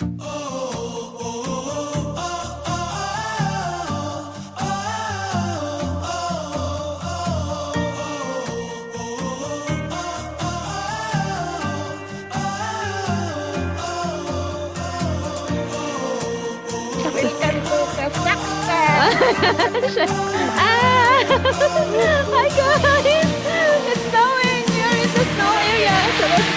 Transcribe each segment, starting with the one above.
Hi guys! It's snowing! We are in the snow area. So let's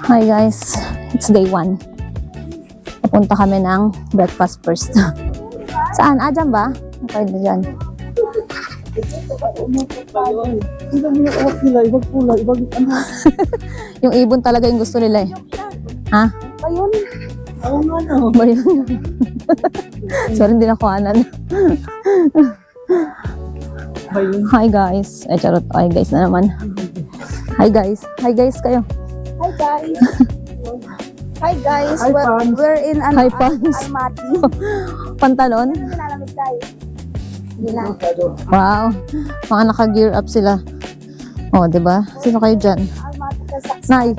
Hi guys, it's day 1. Papunta kami ng breakfast first. Saan? Ah, dyan ba? Okay na dyan. Yung ibon talaga yung gusto nila eh. Ha? Ayun. Oo nga na. Ba yun? Sorry, hindi nakuhanan. Hi guys. Ay, charot. Hi guys na naman. Hi guys. Hi guys kayo. Hi guys. Hi guys. Hi, Pans. We're in Hi, Pans. Almaty. Pantalon? Nilalamig tayo. Hindi na. Wow. Mga naka-gear up sila. Oh, 'di ba? Sino kayo diyan? Almaty ka sa Nay.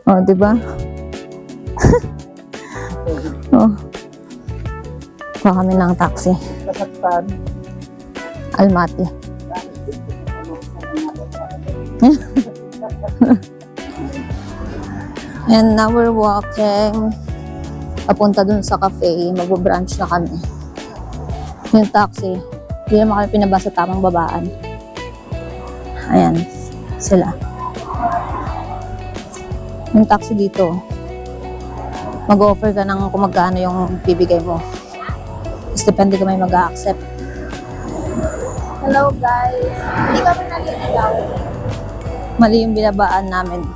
Oh, 'di ba? Oh. Kuha kami ng taxi. Nasaktan. Almaty. And now we're walking papunta dun sa cafe. Mag-brunch na kami. Yung taxi, hindi naman kami pinaba sa tamang babaan. Ayan, sila. Yung taxi dito, mag-offer ka ng kung magkano yung bibigay mo. Tapos depende kung may mag-a-accept. Hello guys. Hindi kami naliligaw. Mali yung binabaan namin.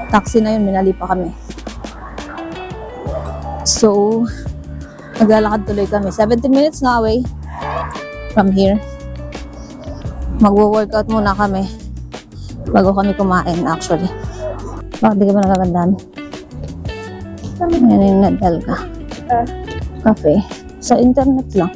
Taxi na yun, minali pa kami. So, naglalakad tuloy kami. 17 minutes na away from here. Magwo-workout muna kami bago kami kumain actually. Bakit di ka ba nagagandaan? Ayan yung Nadalga Cafe. Sa internet lang.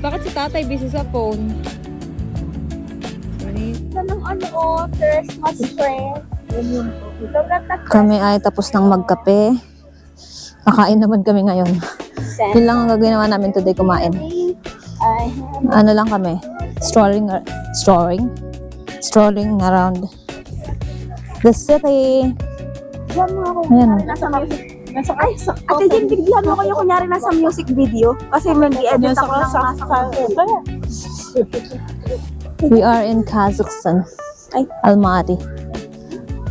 Bakit si tatay busy sa phone? Ito ng Christmas friend. Sobrang Kami ay tapos ng magkape. Kakain naman kami ngayon. Yun lang ang gagawin namin today, kumain. Ano lang kami, strolling around the city. Diyan mo ako. Ayan. Nasa music. Ate Jen, bigyan mo kayo kunyari nasa music video. Kasi mag-i-edit ako ng We are in Kazakhstan, Ay. Almaty.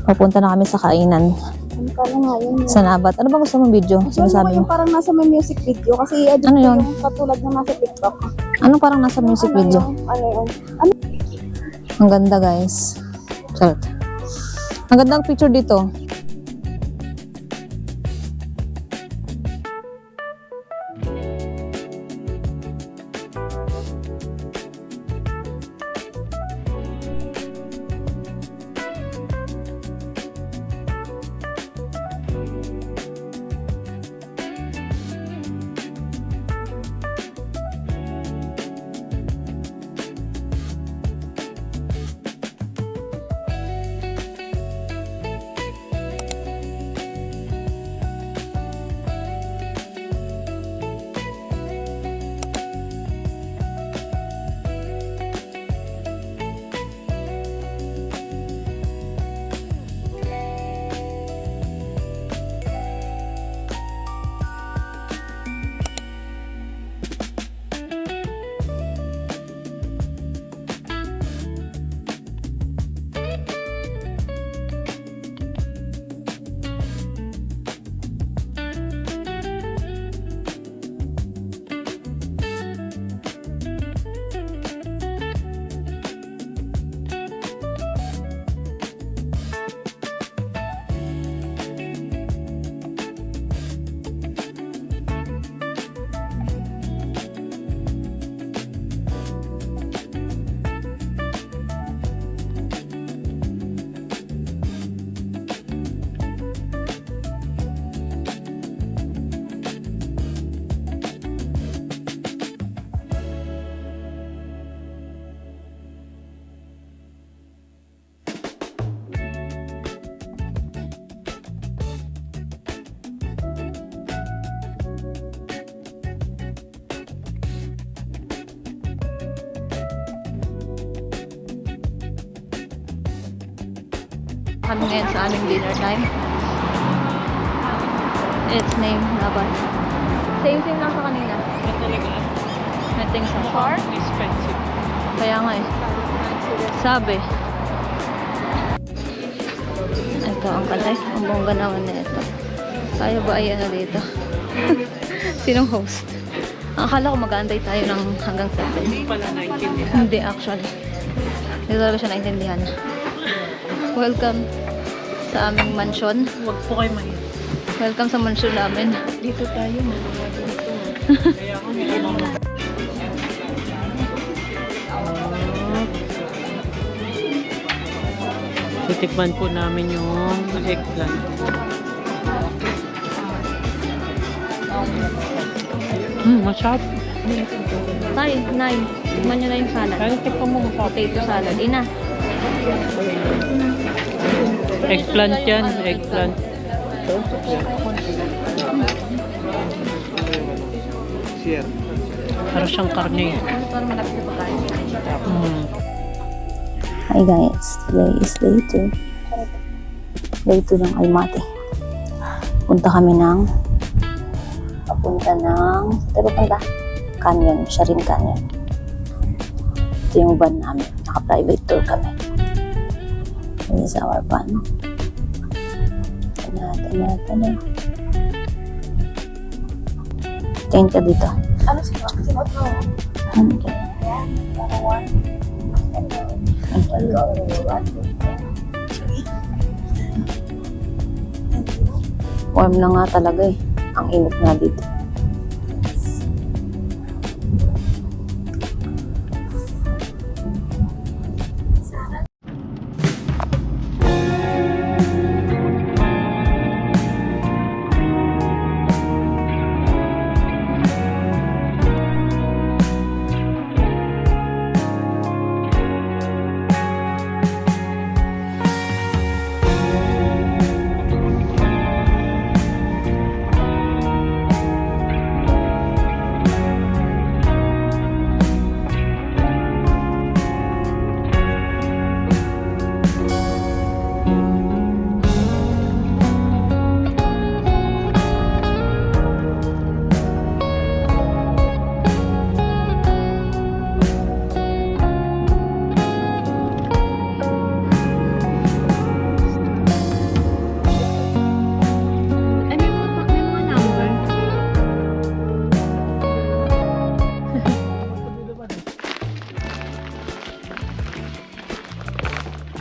Papunta na kami sa kainan Ano ka lang ngayon? sa Nabat. Ano bang gusto mong video? Sinasabi Yung mo. parang nasa may music video. Kasi i-edit Ano ko yun? yung katulad ng nasa TikTok. Anong parang nasa music video? Ano yun? Ang ganda guys. Charot. Ang gandang picture dito. kami ngayon sa aming dinner time. It's named Laban. Same lang sa kanina. Nothing so far. Expensive. Kaya nga eh. Sabi. Ito ang kalay. Ang bongga naman na ito. Tayo ba ay ano dito? Sinong host? Ang akala ko mag-aantay tayo ng hanggang 7. Hindi pala naintindihan. Hindi actually. Hindi talaga siya naintindihan. Welcome sa aming mansion. Huwag po kayo mahirap. Welcome sa mansion namin. Dito tayo, mga dito. Kaya ako may titikman po namin yung eggplant. Masarap. Tay, Nay, tikman nyo na yung salad. Kaya tikman mo masarap. Potato salad. Ina. Eggplant yan, eggplant. Para siyang karne. Parang malapit na pagkain. Hi guys, today is day 2. Day 2 ng Almaty. Punta kami papunta ng, Canyon, Sharin Canyon. Ito yung van namin, naka-private tour kami. This is our van. Tana. Tingin ka dito. Ano sinuot mo? Warm na nga talaga eh. Ang init na dito.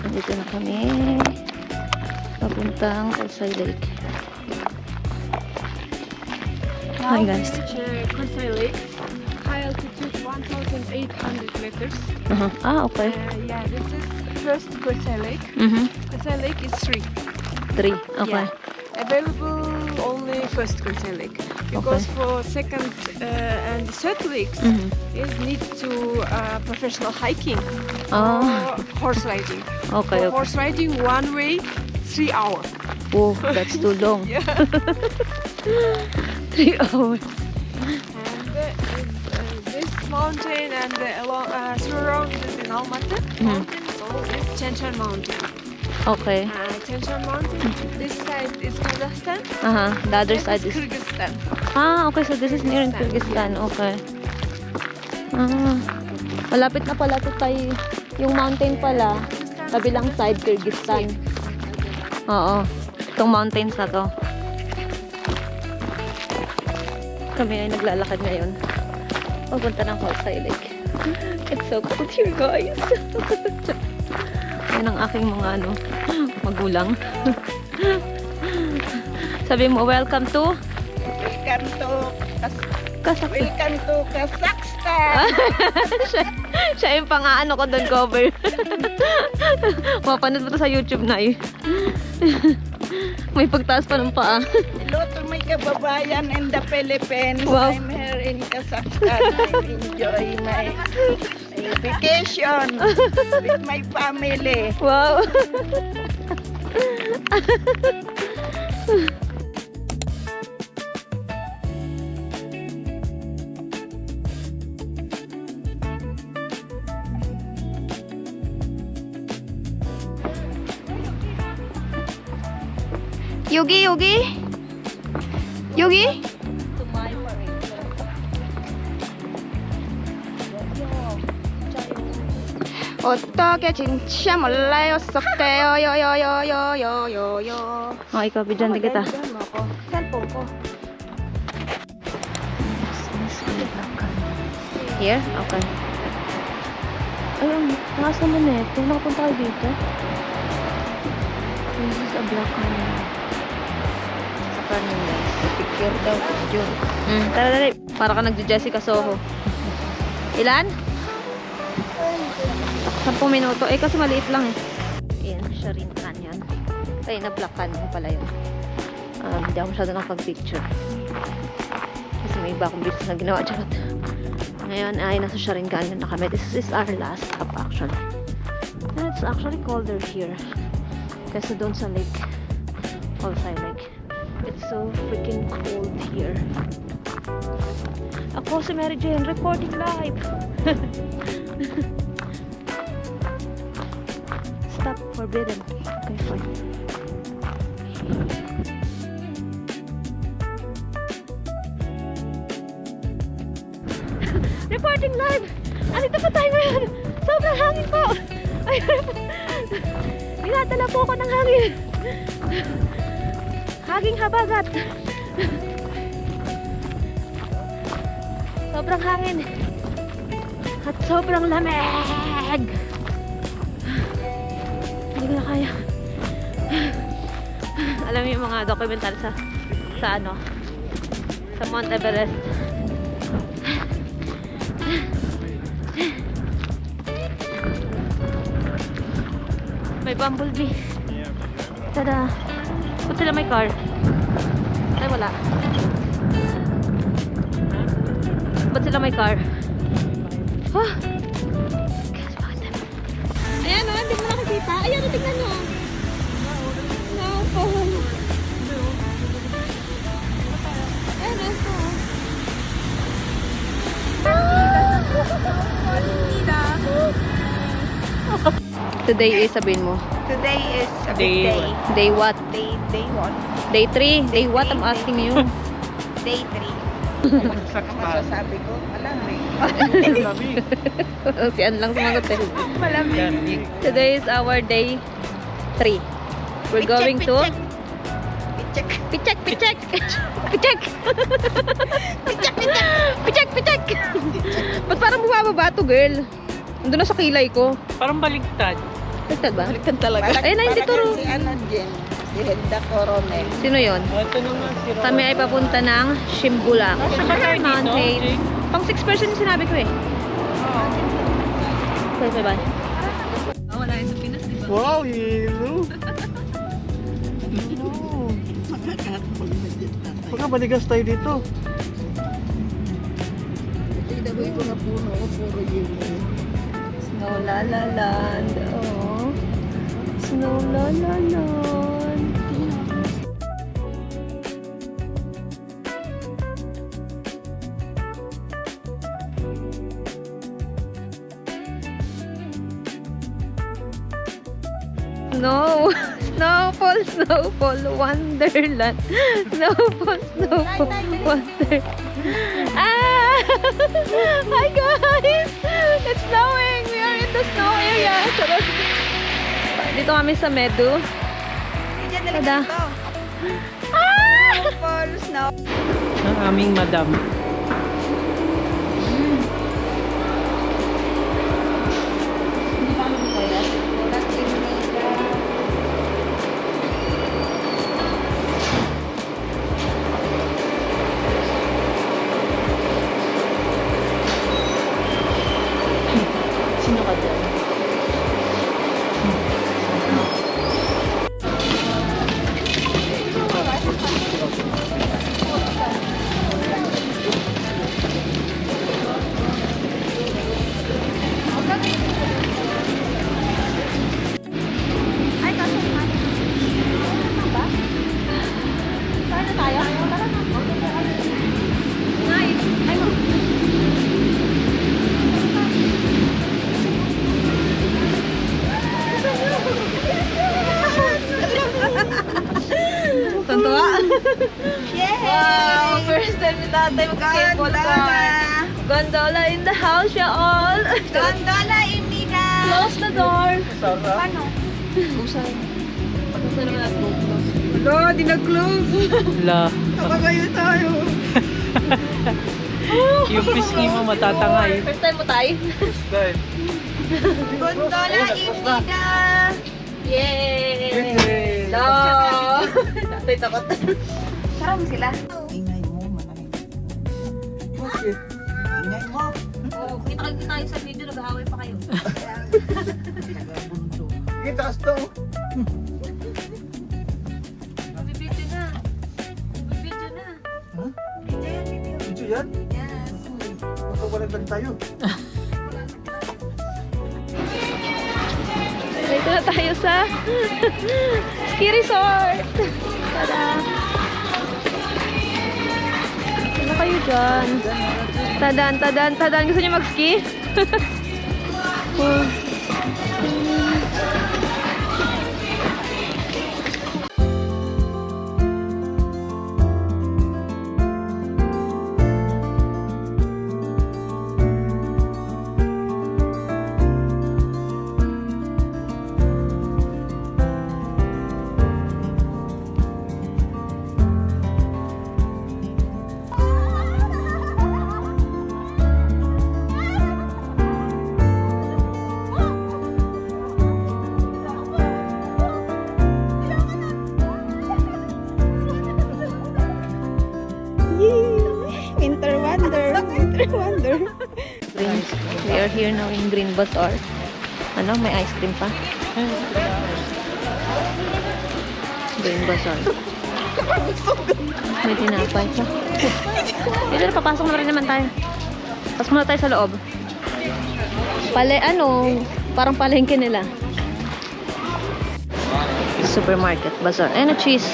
Dito na kami. Papuntang Corsay Lake. Hi guys. Corsay Lake. High altitude 1,800 meters. Okay. Yeah, this is first Corsay Lake. Corsay Lake is 3. 3. Okay. Yeah. Available only first Corsay Lake. Because for second and third lakes, is need to professional hiking or horse riding. Okay. For horse riding, one way, 3 hours. Oh, that's too long. Yeah. 3 hours. And this mountain and surrounded in Almaty mountain is all this Chenchan mountain. Okay. Chenchan mountain, this side is Kazakhstan, The other this side is is... Kyrgyzstan. Okay. So this is near in Kyrgyzstan. Okay. Malapit na pala ito tayo. Yung mountain pala, kabilang side, Kyrgyzstan. Oo. Itong mountains na to. Kami ay naglalakad ngayon. Papunta ng Corsay Lake. It's so cold here, guys. Yan ang aking mga magulang. Sabi mo, welcome to? Welcome to Kazakhstan. Welcome to Kazakhstan. Siya yung pang-aano ko doon, cover. Mapanood mo to sa YouTube na eh. May pagtaas pa ng paa. Hello to my kababayan in the Philippines. Wow. I'm here in Kazakhstan. I enjoy my vacation with my family. Wow. 여기 여기 여기. 어떻게 진짜 몰라요 썩대요 요요요요요요. ikaw bigyan din kita. Cellphone ko. Here? Okay. Ayun, taas naman eh. Kung nakapunta kayo dito. This is a black canyon. Sa canyon guys. Picture daw, picture. Tara, dali. Para ka nagja-Jessica Soho. Ilan? 10 minuto. Eh, kasi maliit lang eh. Ayan, Sharin Canyon. Ay, na black canyon pala yun. Hindi ako masyado nakapag-picture. Kasi may iba akong videos na ginawa. Charot. Ngayon ay nasa Sharin Canyon na kami. This is our last stop actually. And it's actually colder here. Kasi doon sa lake. Olsay Lake. It's so freaking cold here. Ako si Mary Jane, reporting live. Stop, forbidden. Okay, fine. Reporting live! Andito pa tayo ngayon! Sobrang hangin po! Ay, dinadala po ako ng hangin! Haging habagat! Sobrang hangin! At sobrang lamig! Hindi ko na kaya. Alam mo yung mga documentary sa ano? Sa Mount Everest. May bumblebee. Tada. Ba't sila may car? Ay, wala. Ba't sila may car? Huh? Ayan o, hindi mo nakikita. Ayan o, tingnan nyo. No, po. Ayan o, po. Today is, sabihin mo. Today is a big day. Day what? Day 1. Day 3? Day what? I'm asking you. Day 3. Ang masasabi ko, malamig. Si Ann lang sumagot eh. Malamig. Today is our day 3. We're going to Pichek. Pichek. Pichek. Pichek. Ba't parang bumababa to, girl? Nandun na sa kilay ko. Parang baligtad. Baliktad ba? Baligtad talaga. Ayun na, hindi turo. Si ano dyan? Si Hilda Coronel. Sino yon? Ito na nga si Ron. Kami ay papunta ng Shimbula. Saan ba tayo dito? Mountain. Jake? Pang 6 person yung sinabi ko eh. Bye. Wow, yelo. Pagka baligas tayo dito. Tinaboy ko na puno, puro yelo. Snow la la land. Oh. Snow la la land. Snow. Snowfall, Wonderland. Snowfall, Wonderland. Ah! Hi guys! It's snowing! We are in the snow area. Sarap. Dito kami sa Medu. Tada. Ah! Full snow. Ang aming madam. Sino ka dyan? tuwa. Wow! First time ni tatay mag-cable car. Gondola in the house, ya all. Gondola imida. Close the door. Paano? Buksan. Buksan naman natin. Wala, di nag-close. La. Nakagayo tayo. Yung pisngi mo matatangay. First time mo tayo. Gondola imida. Yay! No! Tatay takot. Sarap sila. Ingay mo, manay. Bakit? Ingay mo. Oh, kita tayo sa video, nag-aaway pa kayo. Kita to. Bibidyo na. Bibidyo na. Ito yan? Yes. Magkawalag lang tayo. Dito na tayo sa ski resort. Tada! Ano kayo dyan? Tadan, tadan, tadan. Gusto niyo mag-ski? Oh. Winter wonder. Winter wonder. Green. We are here now in Green Bazaar. Ano, may ice cream pa? Green Bazaar. May tinapay pa. Dito na, papasok na rin naman tayo. Pasok muna tayo sa loob. Parang palengke nila. Supermarket, bazaar. Ayun na, cheese.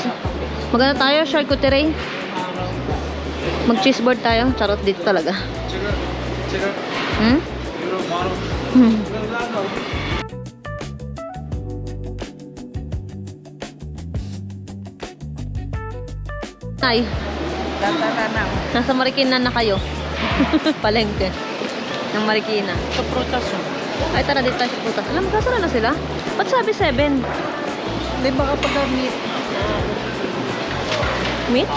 Maganda tayo, charcuterie. Mag-cheese board tayo. Charot dito talaga. Hmm? Hmm. Ay, Tataranaw. nasa Marikina na kayo. Palengke. Ng Marikina. Sa prutas mo. Ay, tara dito tayo sa putas. Alam mo, kasara na sila? Ba't sabi 7? Hindi baka pag-meet. Meat?